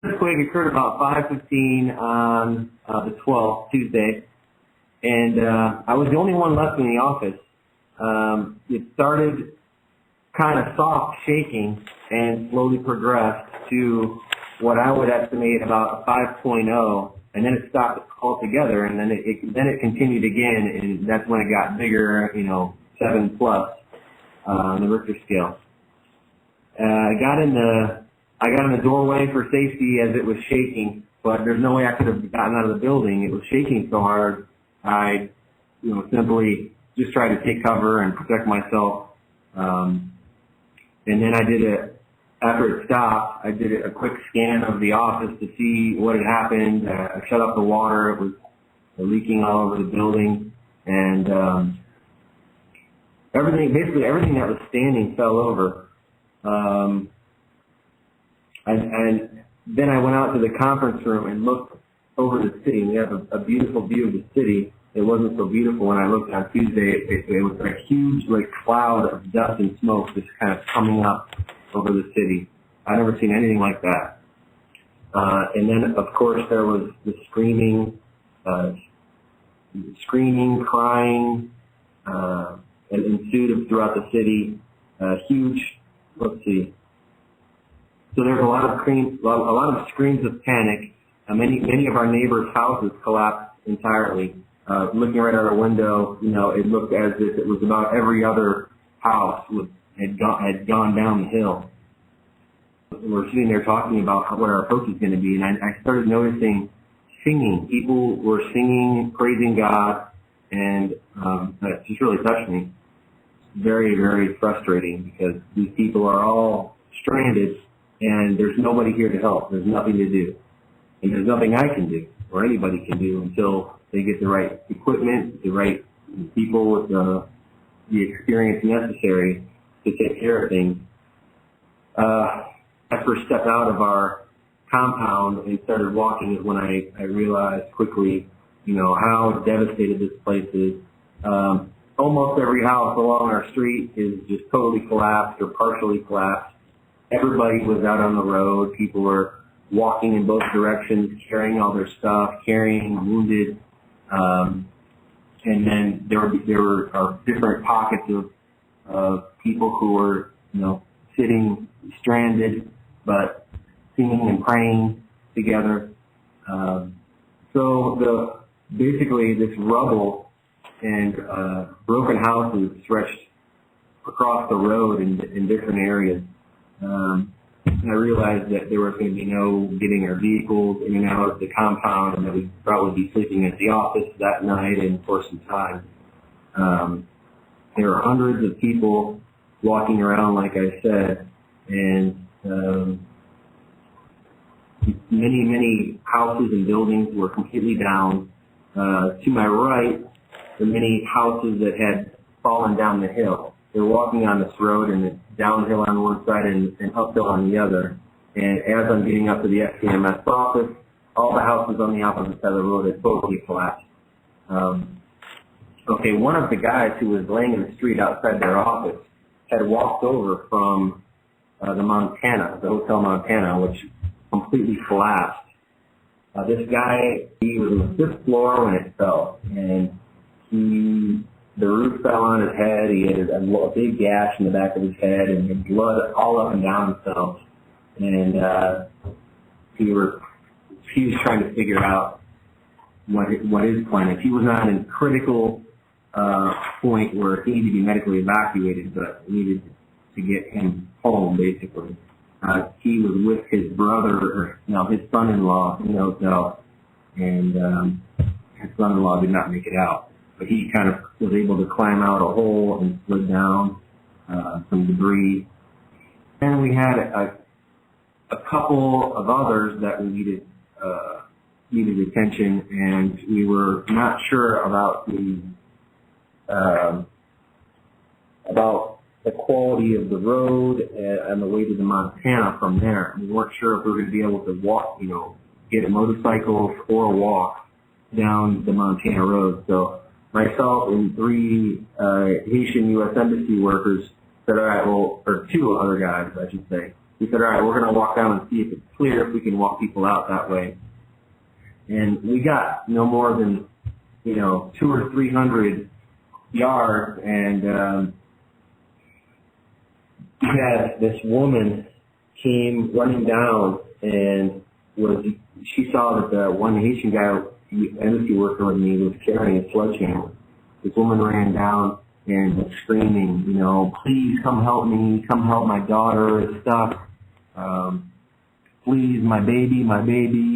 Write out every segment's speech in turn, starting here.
earthquake occurred about 5:15 on the 12th, Tuesday, and I was the only one left in the office. It started kind of soft shaking and slowly progressed to what I would estimate about 5.0, and then it stopped altogether, and then it continued again, and that's when it got bigger, 7 plus on the Richter scale. I got in the doorway for safety as it was shaking, but there's no way I could have gotten out of the building. It was shaking so hard, I simply just tried to take cover and protect myself. And then after it stopped, I did a quick scan of the office to see what had happened. I shut off the water. It was leaking all over the building. And basically everything that was standing fell over. And then I went out to the conference room and looked over the city. We have a beautiful view of the city. It wasn't so beautiful when I looked on Tuesday. It was a huge cloud of dust and smoke just kind of coming up over the city. I've never seen anything like that. And then, of course, there was the screaming, crying, and ensued throughout the city. Huge. Let's see. So there's a lot of screams of panic. Many of our neighbors' houses collapsed entirely. Looking right out our window, it looked as if it was about every other house had gone down the hill. We're sitting there talking about what our approach is going to be, and I started noticing singing. People were singing, praising God, and that just really touched me. Very, very frustrating because these people are all stranded, and there's nobody here to help. There's nothing to do, and there's nothing I can do or anybody can do until they get the right equipment, the right people with the experience necessary to take care of things. I first stepped out of our compound and started walking is when I realized quickly, how devastated this place is. Almost every house along our street is just totally collapsed or partially collapsed. Everybody was out on the road. People were walking in both directions, carrying all their stuff, carrying wounded. And then there were different pockets of people who were, sitting stranded, but singing and praying together. So basically this rubble and broken houses stretched across the road in different areas. I realized that there was going to be no getting our vehicles in and out of the compound, and that we'd probably be sleeping at the office that night and for some time. There were hundreds of people walking around, like I said, and many houses and buildings were completely down. To my right, the many houses that had fallen down the hill. They're walking on this road, and it's downhill on one side and uphill on the other. And as I'm getting up to the FCMS office, all the houses on the opposite side of the road had totally collapsed. One of the guys who was laying in the street outside their office had walked over from the Hotel Montana, which completely collapsed. This guy, he was on the 5th floor when it fell, and the roof fell on his head. He had a big gash in the back of his head, and blood all up and down himself. And he was trying to figure out what his plan is. He was not in critical point where he needed to be medically evacuated, but needed to get him home, basically. He was with his brother, his son-in-law in the hotel, and his son-in-law did not make it out. But he kind of was able to climb out a hole and slid down some debris. And we had a couple of others that we needed attention, and we were not sure about the quality of the road and the way to the Montana from there. We weren't sure if we were going to be able to walk, get a motorcycle or walk down the Montana road. So myself and 3 Haitian U.S. Embassy workers said, all right, or 2 other guys, I should say, we said, all right, we're going to walk down and see if it's clear, if we can walk people out that way. And we got no more than, 200 or 300 yards, and we had this woman came running down, and she saw that the one Haitian guy, embassy worker with me, was carrying a sledgehammer. This woman ran down and was screaming, please come help me, come help my daughter, it's stuck. Please, my baby,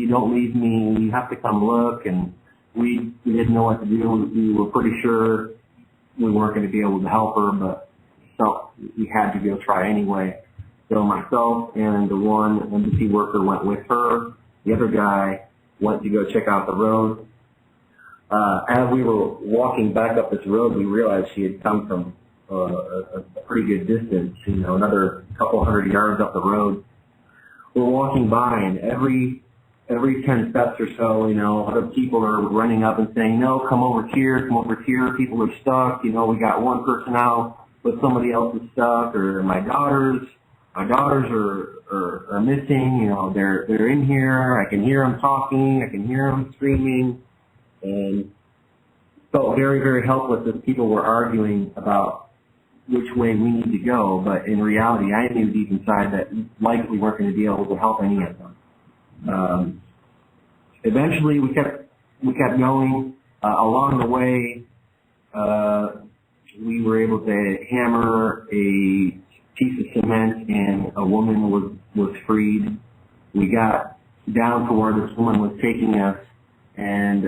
don't leave me, you have to come look. And we didn't know what to do. We were pretty sure we weren't going to be able to help her, but felt we had to go try anyway. So myself and the one embassy worker went with her. The other guy went to go check out the road. As we were walking back up this road, we realized she had come from a pretty good distance, another couple hundred yards up the road. We're walking by, and every 10 steps or so, other people are running up and saying, no, come over here, people are stuck, we got one person out, but somebody else is stuck, or my daughters are missing, they're in here, I can hear them talking, I can hear them screaming, and felt very, very helpless as people were arguing about which way we need to go, but in reality, I knew deep inside that likely we weren't going to be able to help any of them. Eventually, we kept going. Along the way, we were able to hammer a piece of cement, and a woman was freed. We got down to where this woman was taking us, and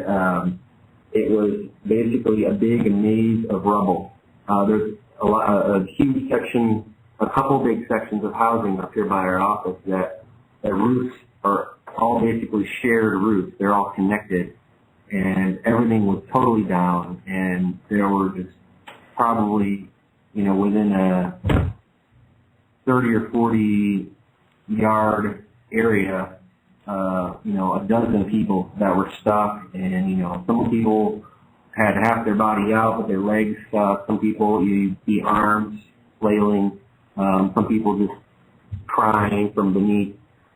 it was basically a big maze of rubble. There's a huge section, a couple big sections of housing up here by our office that the roofs are all basically shared roofs. They're all connected, and everything was totally down, and there were just probably, within a 30 or 40 yard area, a dozen people that were stuck, and, some people had half their body out, but their legs stuck. Some people, the arms flailing. Some people just crying from beneath.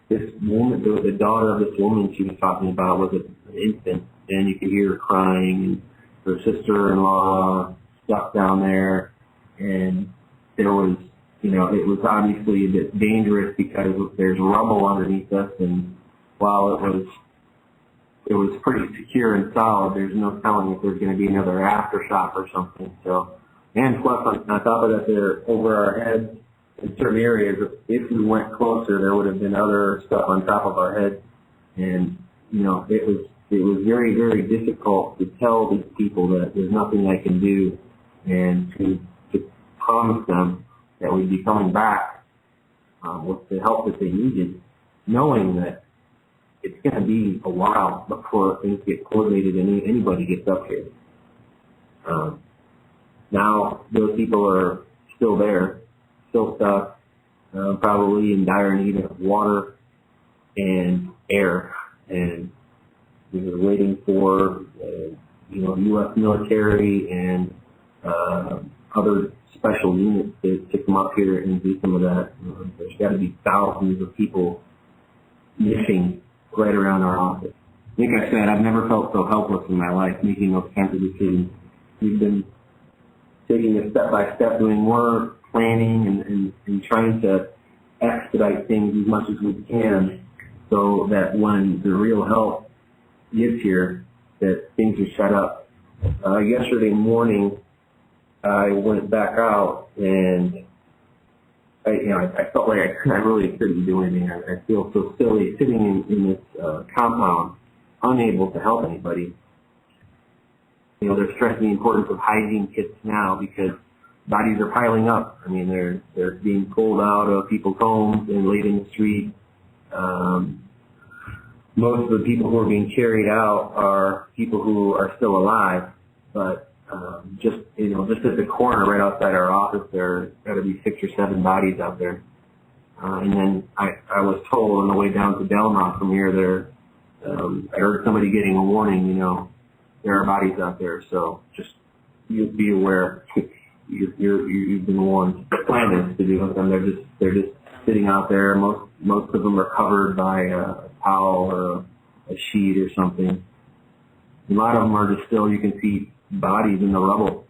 This woman, the daughter of this woman she was talking about was an infant, and you could hear her crying, and her sister-in-law stuck down there, and there was, it was obviously a bit dangerous because there's rubble underneath us, and while it was pretty secure and solid, there's no telling if there's going to be another aftershock or something. So, and plus on top of that, they're over our heads in certain areas. If we went closer, there would have been other stuff on top of our heads, and it was very, very difficult to tell these people that there's nothing I can do, and to promise them that we'd be coming back with the help that they needed, knowing that it's going to be a while before things get coordinated and anybody gets up here. Now those people are still there, still stuck, probably in dire need of water and air, and we were waiting for U.S. military and other special units to come up here and do some of that. There's got to be thousands of people missing right around our office. Like I said, I've never felt so helpless in my life making those kinds of decisions. We've been taking it step by step, doing work, planning, and trying to expedite things as much as we can so that when the real help gets here, that things are set up. Yesterday morning, I went back out, and I felt like I really couldn't do anything. I feel so silly sitting in this compound, unable to help anybody. They're stressing the importance of hygiene kits now because bodies are piling up. I mean, they're being pulled out of people's homes and laid in the street. Most of the people who are being carried out are people who are still alive, but just at the corner right outside our office, there got to be 6 or 7 bodies out there. And then I was told on the way down to Delmont from here, I heard somebody getting a warning, there are bodies out there. So just you be aware. You've been warned. The plan is to do with them. They're just sitting out there. Most of them are covered by a towel or a sheet or something. A lot of them are just still, you can see bodies in the rubble.